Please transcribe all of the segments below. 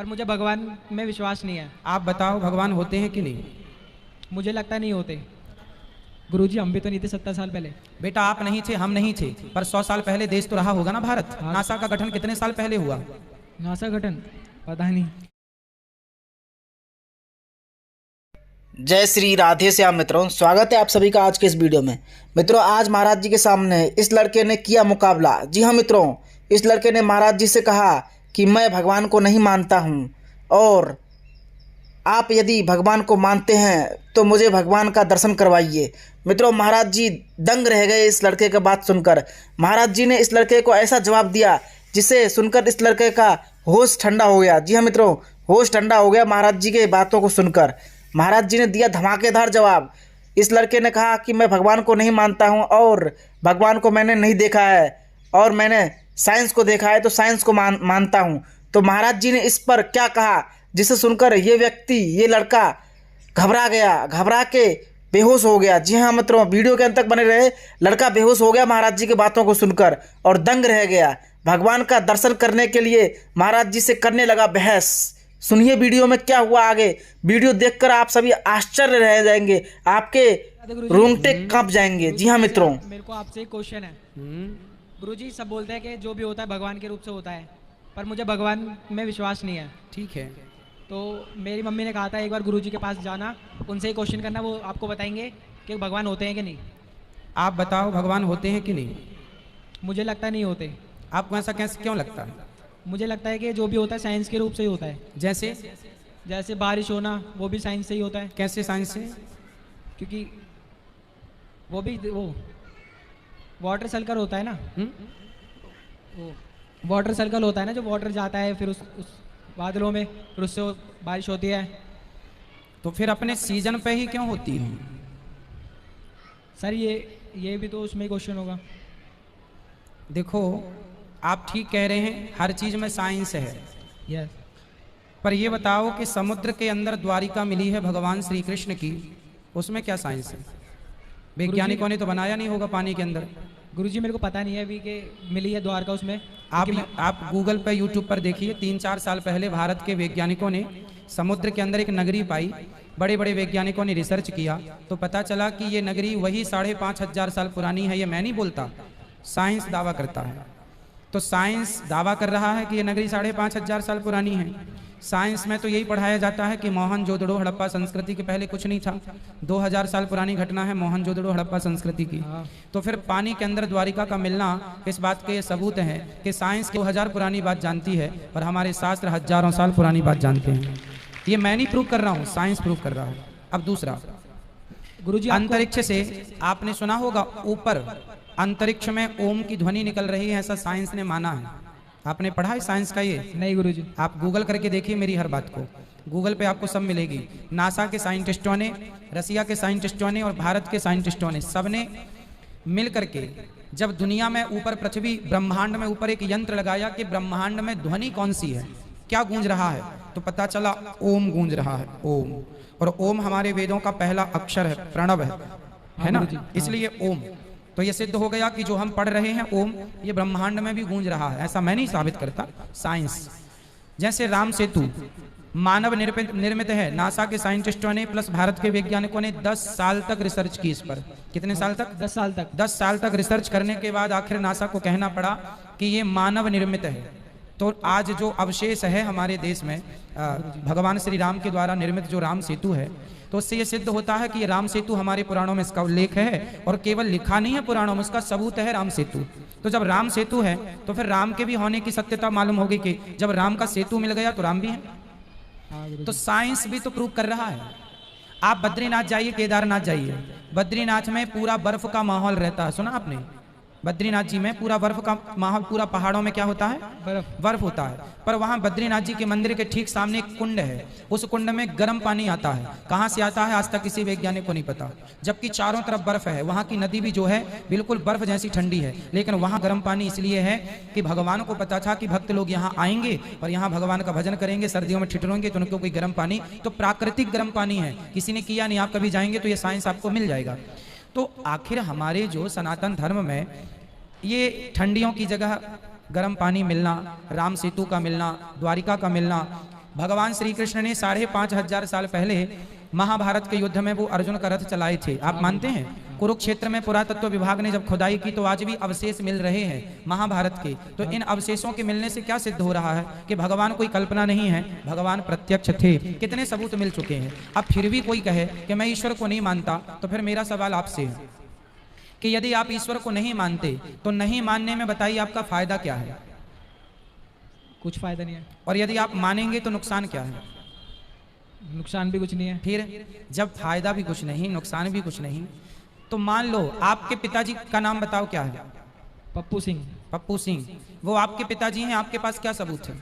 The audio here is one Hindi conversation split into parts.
पर मुझे भगवान में विश्वास नहीं है। आप बताओ भगवान होते हैं कि नहीं? मुझे लगता नहीं होते। गुरुजी हम भी तो नहीं थे 70 साल पहले। बेटा आप नहीं थे, हम नहीं थे, पर 100 साल पहले देश तो रहा होगा ना भारत। हाँ। नासा का गठन कितने साल पहले हुआ? नासा गठन पता नहीं। जय श्री राधे श्याम मित्रों, स्वागत है आप सभी का आज के इस वीडियो में। मित्रों आज महाराज जी के सामने इस लड़के ने किया मुकाबला। जी हाँ मित्रों, इस लड़के ने महाराज जी से कहा कि मैं भगवान को नहीं मानता हूँ और आप यदि भगवान को मानते हैं तो मुझे भगवान का दर्शन करवाइए। मित्रों महाराज जी दंग रह गए इस लड़के की बात सुनकर। महाराज जी ने इस लड़के को ऐसा जवाब दिया जिसे सुनकर इस लड़के का होश ठंडा हो गया। जी हाँ मित्रों, होश ठंडा हो गया महाराज जी के बातों को सुनकर। महाराज जी ने दिया धमाकेदार जवाब। इस लड़के ने कहा कि मैं भगवान को नहीं मानता हूँ और भगवान को मैंने नहीं देखा है और मैंने साइंस को देखा है तो साइंस को मानता हूँ। तो महाराज जी ने इस पर क्या कहा जिसे सुनकर ये व्यक्ति, ये लड़का घबरा गया, घबरा के बेहोश हो गया। जी हाँ मित्रों, वीडियो के अंत तक बने रहे। लड़का बेहोश हो गया महाराज जी की बातों को सुनकर और दंग रह गया। भगवान का दर्शन करने के लिए महाराज जी से करने लगा बहस। सुनिए वीडियो में क्या हुआ आगे। वीडियो देखकर आप सभी आश्चर्य रह जाएंगे, आपके रोंगटे कांप जाएंगे। जी हाँ मित्रों, मेरे को आपसे एक क्वेश्चन है। गुरुजी सब बोलते हैं कि जो भी होता है भगवान के रूप से होता है, पर मुझे भगवान में विश्वास नहीं है। ठीक है, तो मेरी मम्मी ने कहा था एक बार गुरुजी के पास जाना, उनसे ही क्वेश्चन करना, वो आपको बताएंगे कि भगवान होते हैं कि नहीं। आप बताओ भगवान होते हैं कि नहीं? मुझे लगता नहीं होते। आपको ऐसा कैसे क्यों लगता है? मुझे लगता है कि जो भी होता है साइंस के रूप से ही होता है। जैसे बारिश होना वो भी साइंस से ही होता है, कैसे साइंस से? क्योंकि वो वाटर सर्कल होता है ना। वो वाटर सर्कल होता है ना, जो वाटर जाता है फिर उस बादलों में, फिर उससे बारिश होती है। तो फिर अपने सीजन पे ही क्यों होती है? सर ये भी तो उसमें क्वेश्चन होगा। देखो आप ठीक कह रहे हैं, हर चीज में साइंस है। यस। पर ये बताओ कि समुद्र के अंदर द्वारिका मिली है भगवान श्री कृष्ण की, उसमें क्या साइंस है? वैज्ञानिकों ने तो बनाया नहीं होगा पानी के अंदर। गुरुजी मेरे को पता नहीं है अभी कि मिली है द्वारका उसमें। आप गूगल पर यूट्यूब पर देखिए, 3-4 साल पहले भारत के वैज्ञानिकों ने समुद्र के अंदर एक नगरी पाई। बड़े बड़े वैज्ञानिकों ने रिसर्च किया तो पता चला कि ये नगरी वही 5,500 साल पुरानी है। ये मैं नहीं बोलता, साइंस दावा करता है। तो साइंस दावा कर रहा है कि ये नगरी 5,500 साल पुरानी है। साइंस में तो यही पढ़ाया जाता है कि मोहनजोदड़ो हड़प्पा संस्कृति के पहले कुछ नहीं था। 2000 साल पुरानी घटना है मोहनजोदड़ो हड़प्पा संस्कृति की। तो फिर पानी के अंदर द्वारिका का मिलना इस बात के सबूत है कि साइंस 2000 पुरानी बात जानती है पर हमारे शास्त्र हजारों साल पुरानी बात जानते हैं। ये मैं नहीं प्रूव कर रहा हूँ, साइंस प्रूव कर रहा है। अब दूसरा, गुरुजी अंतरिक्ष से आपने सुना होगा ऊपर अंतरिक्ष में ओम की ध्वनि निकल रही है, ऐसा साइंस ने माना है। आपने पढ़ा है साइंस का ये? नहीं गुरुजी। आप गूगल करके देखिए मेरी हर बात को, गूगल पे आपको सब मिलेगी। नासा के साइंटिस्टों ने, रसिया के साइंटिस्टों ने और भारत के साइंटिस्टों ने, सबने मिल करके जब दुनिया में ऊपर पृथ्वी ब्रह्मांड में ऊपर एक यंत्र लगाया कि ब्रह्मांड में ध्वनि कौन सी है, क्या गूंज रहा है, तो पता चला ओम गूंज रहा है। ओम, और ओम हमारे वेदों का पहला अक्षर है, प्रणव है ना, इसलिए ओम। तो ये सिद्ध हो गया कि जो हम पढ़ रहे हैं ओम, ये ब्रह्मांड में भी गूंज रहा है। ऐसा मैं नहीं साबित करता, साइंस। जैसे राम सेतु मानव निर्मित है, नासा के साइंटिस्टों ने प्लस भारत के वैज्ञानिकों ने 10 साल तक रिसर्च की इस पर। कितने साल तक? 10 साल तक। 10 साल तक रिसर्च करने के बाद आखिर नासा को कहना पड़ा कि ये मानव निर्मित है। तो आज जो अवशेष है हमारे देश में भगवान श्री राम के द्वारा निर्मित जो राम सेतु है, तो उससे ये सिद्ध होता है कि ये राम सेतु हमारे पुराणों में इसका उल्लेख है और केवल लिखा नहीं है पुराणों में, उसका सबूत है राम सेतु। तो जब राम सेतु है तो फिर राम के भी होने की सत्यता मालूम होगी कि जब राम का सेतु मिल गया तो राम भी है। तो साइंस भी तो प्रूव कर रहा है। आप बद्रीनाथ जाइए, केदारनाथ जाइए, बद्रीनाथ में पूरा बर्फ का माहौल रहता है, सुना आपने? बद्रीनाथ जी में पूरा बर्फ का माहौल, पूरा पहाड़ों में क्या होता है? बर्फ होता है। पर वहां बद्रीनाथ जी के मंदिर के ठीक सामने एक कुंड है, उस कुंड में गर्म पानी आता है। कहां से आता है आज तक किसी वैज्ञानिक को नहीं पता, जबकि चारों तरफ बर्फ है। वहां की नदी भी जो है बिल्कुल बर्फ जैसी ठंडी है, लेकिन वहां गर्म पानी इसलिए है कि भगवान को पता था कि भक्त लोग यहाँ आएंगे और यहाँ भगवान का भजन करेंगे, सर्दियों में ठिठुरेंगे, तो उनको कोई गर्म पानी, तो प्राकृतिक गर्म पानी है, किसी ने किया नहीं। आप कभी जाएंगे तो ये साइंस आपको मिल जाएगा। तो आखिर हमारे जो सनातन धर्म में ये ठंडियों की जगह गर्म पानी मिलना, राम सेतु का मिलना, द्वारिका का मिलना, भगवान श्री कृष्ण ने 5,500 साल पहले महाभारत के युद्ध में वो अर्जुन का रथ चलाए थे। आप मानते हैं? कुरुक्षेत्र में पुरातत्व विभाग ने जब खुदाई की तो आज भी अवशेष मिल रहे हैं महाभारत के। तो इन अवशेषों के मिलने से क्या सिद्ध हो रहा है कि भगवान कोई कल्पना नहीं है, भगवान प्रत्यक्ष थे। कितने सबूत मिल चुके हैं। अब फिर भी कोई कहे कि मैं ईश्वर को नहीं मानता, तो फिर मेरा सवाल आपसे है कि यदि आप ईश्वर को नहीं मानते तो नहीं मानने में बताइए आपका फायदा क्या है? कुछ फायदा नहीं है। और यदि आप मानेंगे तो नुकसान क्या है? नुकसान भी कुछ नहीं है। फिर जब फायदा भी कुछ नहीं, नुकसान भी कुछ नहीं, तो मान लो आपके पिताजी का नाम बताओ क्या है? पप्पू सिंह। पप्पू सिंह, वो आपके पिताजी हैं। आपके पास क्या सबूत है?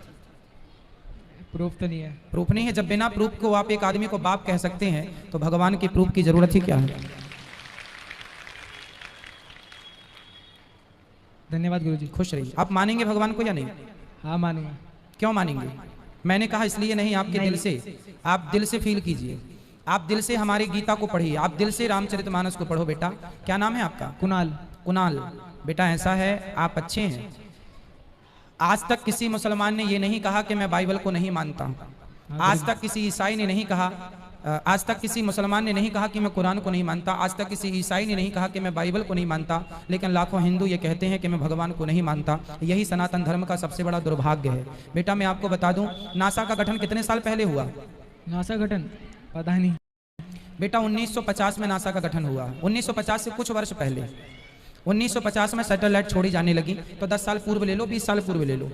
प्रूफ तो नहीं है। प्रूफ नहीं है। जब बिना प्रूफ को आप एक आदमी को बाप कह सकते हैं तो भगवान की प्रूफ की जरूरत ही क्या है? धन्यवाद गुरुजी। खुश रहिए। आप मानेंगे भगवान को या नहीं? हाँ मानूंगा। क्यों मानेंगे? मैंने कहा इसलिए नहीं, आपके दिल से, आप दिल से फील कीजिए, आप दिल से हमारी गीता को पढ़िए, आप दिल से रामचरितमानस को पढ़ो। बेटा क्या नाम है आपका? कुणाल। कुणाल, बेटा ऐसा है, आप अच्छे हैं। आज तक किसी मुसलमान ने ये नहीं कहा कि मैं बाइबल को नहीं मानता हूं। आज तक किसी ईसाई ने नहीं कहा, आज तक किसी मुसलमान ने नहीं कहा कि मैं कुरान को नहीं मानता। आज तक किसी ईसाई ने नहीं कहा कि मैं बाइबल को नहीं मानता। लेकिन लाखों हिंदू ये कहते हैं कि मैं भगवान को नहीं मानता। यही सनातन धर्म का सबसे बड़ा दुर्भाग्य है। बेटा मैं आपको बता दूं, नासा का गठन कितने साल पहले हुआ? नासा गठन पता नहीं बेटा 1950 में नासा का गठन हुआ। 1950 से कुछ वर्ष पहले 1950 में सैटेलाइट छोड़ी जाने लगी। तो 10 साल पूर्व ले लो, 20 साल पूर्व ले लो।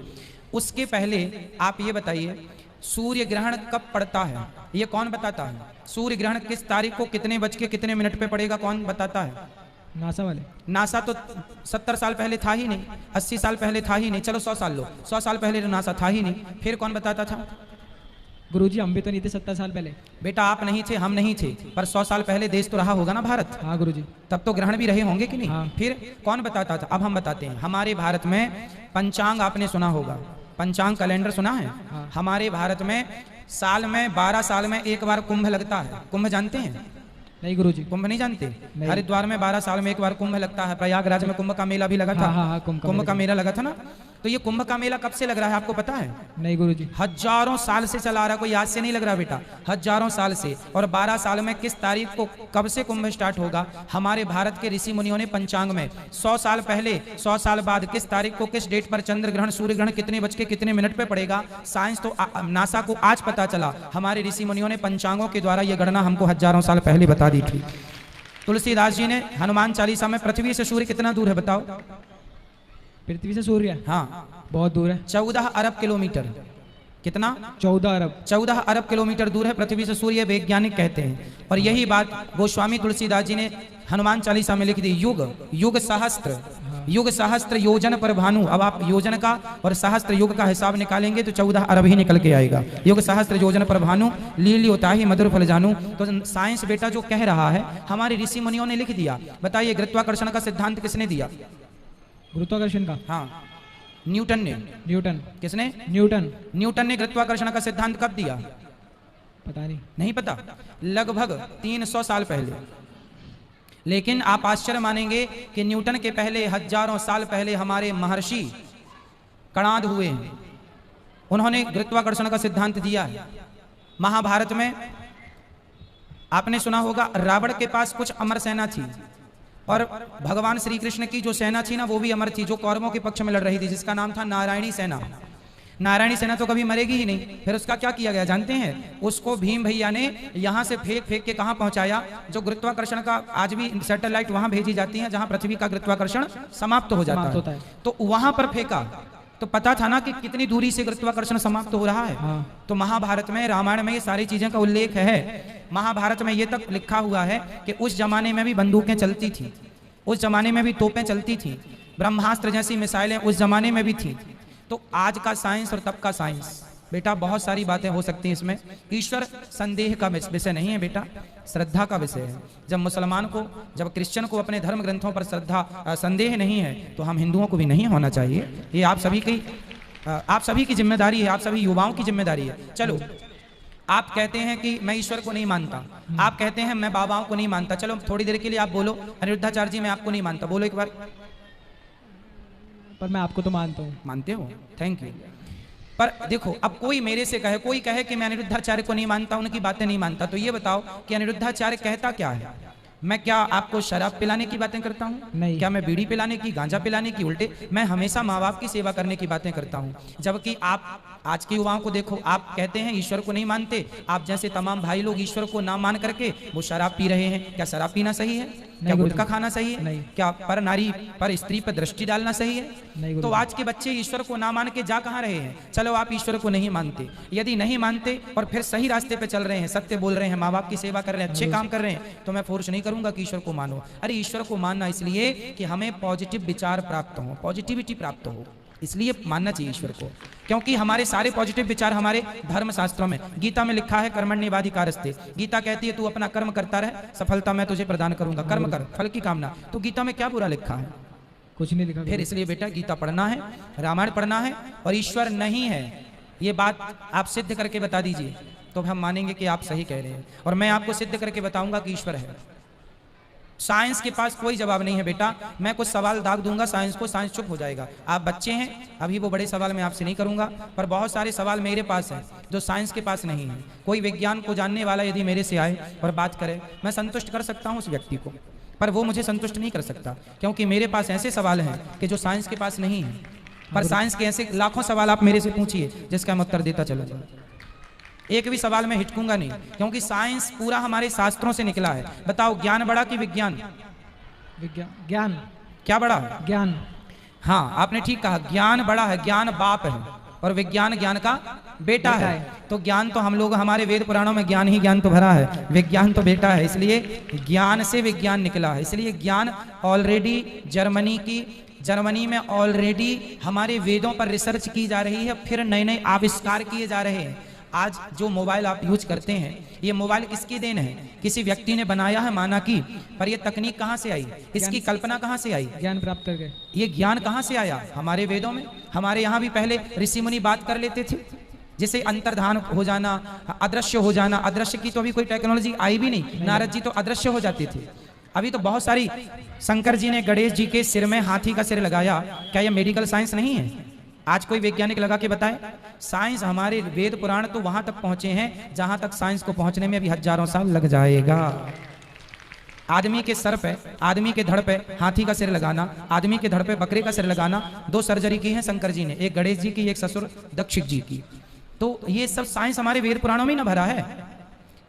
उसके पहले आप ये बताइए सूर्य ग्रहण कब पड़ता है? ये कौन बताता है? सूर्य ग्रहण किस तारीख को कितने बज के कितने मिनट पे पड़ेगा, कौन बताता है? नासा वाले। नासा तो 70 साल पहले था ही नहीं, 80 साल पहले था ही नहीं, चलो 100 साल लो, 100 साल पहले तो नासा था ही नहीं। फिर कौन बताता था? गुरुजी हम भी तो नहीं थे 70 साल पहले। बेटा आप नहीं थे, हम नहीं थे, पर 100 साल पहले देश तो रहा होगा ना भारत। हाँ गुरुजी। तब तो ग्रहण भी रहे होंगे कि नहीं? हाँ। फिर कौन बताता था? अब हम बताते हैं। हमारे भारत में पंचांग आपने सुना होगा, पंचांग कैलेंडर सुना है? हाँ। हमारे भारत में साल में 12 साल में एक बार कुंभ लगता है। कुंभ जानते हैं? नहीं गुरुजी। कुंभ नहीं जानते? नहीं। हरिद्वार में 12 साल में एक बार कुंभ लगता है। प्रयागराज में कुंभ का मेला भी लगा था। हाँ, कुंभ का मेला लगा था ना। तो ये कुंभ का मेला कब से लग रहा है आपको पता है? नहीं गुरुजी। हजारों साल से चला रहा, कोई आज से नहीं लग रहा बेटा, हजारों साल से। और 12 साल में किस तारीख को कब से कुंभ स्टार्ट होगा? हमारे भारत के ऋषि मुनियों ने पंचांग में 100 साल पहले 100 साल बाद किस तारीख को किस डेट पर चंद्र ग्रहण सूर्य ग्रहण कितने बज के कितने मिनट पे पड़ेगा, साइंस तो नासा को आज पता चला। हमारे ऋषि मुनियों ने पंचांगों के द्वारा यह गणना हमको हजारों साल पहले बता दी थी। तुलसीदास जी ने हनुमान चालीसा में पृथ्वी से सूर्य कितना दूर है बताओ? पृथ्वी से सूर्य? हाँ बहुत दूर है। 14 अरब किलोमीटर। कितना? 14 अरब। 14 अरब किलोमीटर दूर है पृथ्वी से सूर्य, वैज्ञानिक कहते हैं। और यही बात गोस्वामी तुलसीदास जी ने हनुमान चालीसा में लिख दी। युग युग सहस्त्र, युग सहस्त्र योजन पर भानु। अब आप योजन का और सहस्त्र युग का हिसाब निकालेंगे तो 14 अरब ही निकल के आएगा। युग सहस्त्र योजन पर भानु लीली होता ही मधुर फल जानू। तो साइंस बेटा जो कह रहा है हमारे ऋषि मुनियों ने लिख दिया। बताइए गुरुत्वाकर्षण का सिद्धांत किसने दिया? गुरुत्वाकर्षण का? हाँ न्यूटन ने। न्यूटन। किसने? न्यूटन। न्यूटन ने गुरुत्वाकर्षण का सिद्धांत कब दिया? पता नहीं। नहीं पता? लगभग 300 साल पहले। लेकिन आप आश्चर्य मानेंगे कि न्यूटन के पहले हजारों साल पहले हमारे महर्षि कणाद हुए हैं, उन्होंने गुरुत्वाकर्षण का सिद्धांत दिया है। महाभारत में आपने सुना होगा रावण के पास कुछ अमर सेना थी और भगवान श्री कृष्ण की जो सेना थी ना वो भी अमर थी, जो कौरवों के पक्ष में लड़ रही थी, जिसका नाम था नारायणी सेना। नारायणी सेना तो कभी मरेगी ही नहीं। फिर उसका क्या किया गया जानते हैं? उसको भीम भैया ने यहां से फेंक फेंक के कहां पहुंचाया? जो गुरुत्वाकर्षण का आज भी सैटेलाइट वहां भेजी जाती है जहां पृथ्वी का गुरुत्वाकर्षण समाप्त हो जाता है, तो वहां पर फेंका। तो पता था ना कि कितनी दूरी से गुरुत्वाकर्षण समाप्त हो रहा है। हाँ। तो महाभारत में रामायण में ये सारी चीजें का उल्लेख है। महाभारत में ये तक लिखा हुआ है कि उस जमाने में भी बंदूकें चलती थी, उस जमाने में भी तोपें चलती थी, ब्रह्मास्त्र जैसी मिसाइलें उस जमाने में भी थी। तो आज का साइंस और तब का साइंस बेटा बहुत सारी बातें हो सकती हैं इसमें। ईश्वर संदेह का विषय नहीं है बेटा, श्रद्धा का विषय है। जब मुसलमान को, जब क्रिश्चियन को अपने धर्म ग्रंथों पर श्रद्धा संदेह नहीं है तो हम हिंदुओं को भी नहीं होना चाहिए। ये आप सभी की जिम्मेदारी है, आप सभी युवाओं की जिम्मेदारी है। चलो आप कहते हैं कि मैं ईश्वर को नहीं मानता, आप कहते हैं मैं बाबाओं को नहीं मानता। चलो थोड़ी देर के लिए आप बोलो अनिरुद्धाचार्य जी मैं आपको नहीं मानता, बोलो एक बार। पर मैं आपको तो मानता हूँ। मानते हो? Thank you. पर देखो, अब कोई मेरे से कहे, कोई कहे कि मैं अनिरुद्धाचार्य को नहीं मानता, उनकी बातें नहीं मानता, तो ये बताओ कि अनिरुद्धाचार्य कहता क्या है? मैं क्या आपको शराब पिलाने की बातें करता हूँ? नहीं। क्या मैं बीड़ी पिलाने की, गांजा पिलाने की? उल्टे मैं हमेशा माँ बाप की सेवा करने की बातें करता हूँ। जबकि आप आज के युवाओं को देखो, आप कहते हैं ईश्वर को नहीं मानते, आप जैसे तमाम भाई लोग ईश्वर को ना मान करके वो शराब पी रहे हैं। क्या शराब पीना सही है? क्या गुटखा खाना सही है? नहीं। क्या पर नारी पर स्त्री पर दृष्टि डालना सही है? नहीं। तो आज के बच्चे ईश्वर को ना मान के जा कहाँ रहे हैं? चलो आप ईश्वर को नहीं मानते, यदि नहीं मानते और फिर सही रास्ते पे चल रहे हैं, सत्य बोल रहे हैं, माँ बाप की सेवा कर रहे हैं, अच्छे काम कर रहे हैं, तो मैं फोर्स नहीं करूंगा कि ईश्वर को मानो। अरे ईश्वर को मानना इसलिए कि हमें पॉजिटिव विचार प्राप्त हो, पॉजिटिविटी प्राप्त हो, इसलिए मानना चाहिए ईश्वर को। क्योंकि हमारे सारे पॉजिटिव विचार हमारे धर्म शास्त्रों में, गीता में लिखा है कर्मण्येवाधिकारस्ते। गीता कहती है तू अपना कर्म करता रह, सफलता मैं तुझे प्रदान करूंगा। कर्म कर, फल की कामना। तो गीता में क्या बुरा लिखा है? कुछ नहीं लिखा। फिर इसलिए बेटा गीता पढ़ना है, रामायण पढ़ना है, और ईश्वर नहीं है ये बात आप सिद्ध करके बता दीजिए, तो हम मानेंगे कि आप सही कह रहे हैं, और मैं आपको सिद्ध करके बताऊंगा कि ईश्वर है। साइंस के पास कोई जवाब नहीं है बेटा। मैं कुछ सवाल दाग दूंगा साइंस को, साइंस चुप हो जाएगा। आप बच्चे हैं, अभी वो बड़े सवाल मैं आपसे नहीं करूंगा, पर बहुत सारे सवाल मेरे पास हैं जो साइंस के पास नहीं है। कोई विज्ञान को जानने वाला यदि मेरे से आए और बात करे, मैं संतुष्ट कर सकता हूं उस व्यक्ति को, पर वो मुझे संतुष्ट नहीं कर सकता, क्योंकि मेरे पास ऐसे सवाल हैं कि जो साइंस के पास नहीं है। पर साइंस के ऐसे लाखों सवाल आप मेरे से पूछिए जिसका मैं उत्तर देता चला जाऊँ। एक भी सवाल में हिचकूंगा नहीं, क्योंकि साइंस पूरा हमारे शास्त्रों से निकला है। बताओ ज्ञान बड़ा कि विज्ञान? ज्ञान। क्या बड़ा है? ज्ञान। हाँ, आपने ठीक कहा, ज्ञान बड़ा है, ज्ञान बाप है और विज्ञान ज्ञान का बेटा है। तो ज्ञान तो हम लोग, हमारे वेद पुराणों में ज्ञान ही ज्ञान तो भरा है, विज्ञान तो बेटा है, इसलिए ज्ञान से विज्ञान निकला है। इसलिए ज्ञान ऑलरेडी जर्मनी में ऑलरेडी हमारे वेदों पर रिसर्च की जा रही है, फिर नए नए आविष्कार किए जा रहे हैं। आज जो मोबाइल आप यूज करते हैं, ये मोबाइल किसकी देन है? किसी व्यक्ति ने बनाया है, माना कि, पर ये तकनीक कहाँ से आई? इसकी कल्पना कहाँ से आई? ज्ञान प्राप्त करके। ये ज्ञान कहाँ से आया? हमारे वेदों में। हमारे यहाँ भी पहले ऋषि मुनि बात कर लेते थे, जिसे अंतर्धान हो जाना, अदृश्य हो जाना। अदृश्य की तो अभी कोई टेक्नोलॉजी आई भी नहीं, नारद जी तो अदृश्य हो जाते थे। अभी तो बहुत सारी, शंकर जी ने गणेश जी के सिर में हाथी का सिर लगाया, क्या यह मेडिकल साइंस नहीं है? आज कोई वैज्ञानिक लगा के बताए? साइंस, हमारे वेद पुराण तो वहां तक पहुंचे हैं जहां तक साइंस को पहुंचने में अभी हजारों साल लग जाएगा। आदमी के सर पे, आदमी के धड़ पे हाथी का सिर लगाना, आदमी के धड़ पे बकरे का सिर लगाना, 2 सर्जरी की है शंकर जी ने, एक गणेश जी की, एक ससुर दक्षिण जी की। तो ये सब साइंस हमारे वेद पुराणों में ना भरा है।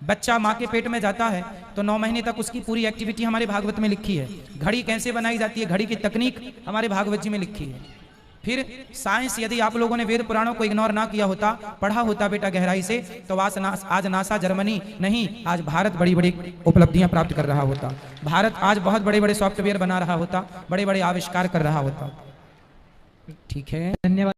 बच्चा माँ के पेट में जाता है तो 9 महीने तक उसकी पूरी एक्टिविटी हमारे भागवत में लिखी है। घड़ी कैसे बनाई जाती है, घड़ी की तकनीक हमारे भागवत जी में लिखी है। फिर साइंस, यदि आप लोगों ने वेद पुराणों को इग्नोर ना किया होता, पढ़ा होता बेटा गहराई से, तो आज नासा जर्मनी नहीं, आज भारत बड़ी बड़ी उपलब्धियां प्राप्त कर रहा होता। भारत आज बहुत बड़े बड़े सॉफ्टवेयर बना रहा होता, बड़े बड़े आविष्कार कर रहा होता। ठीक है, धन्यवाद।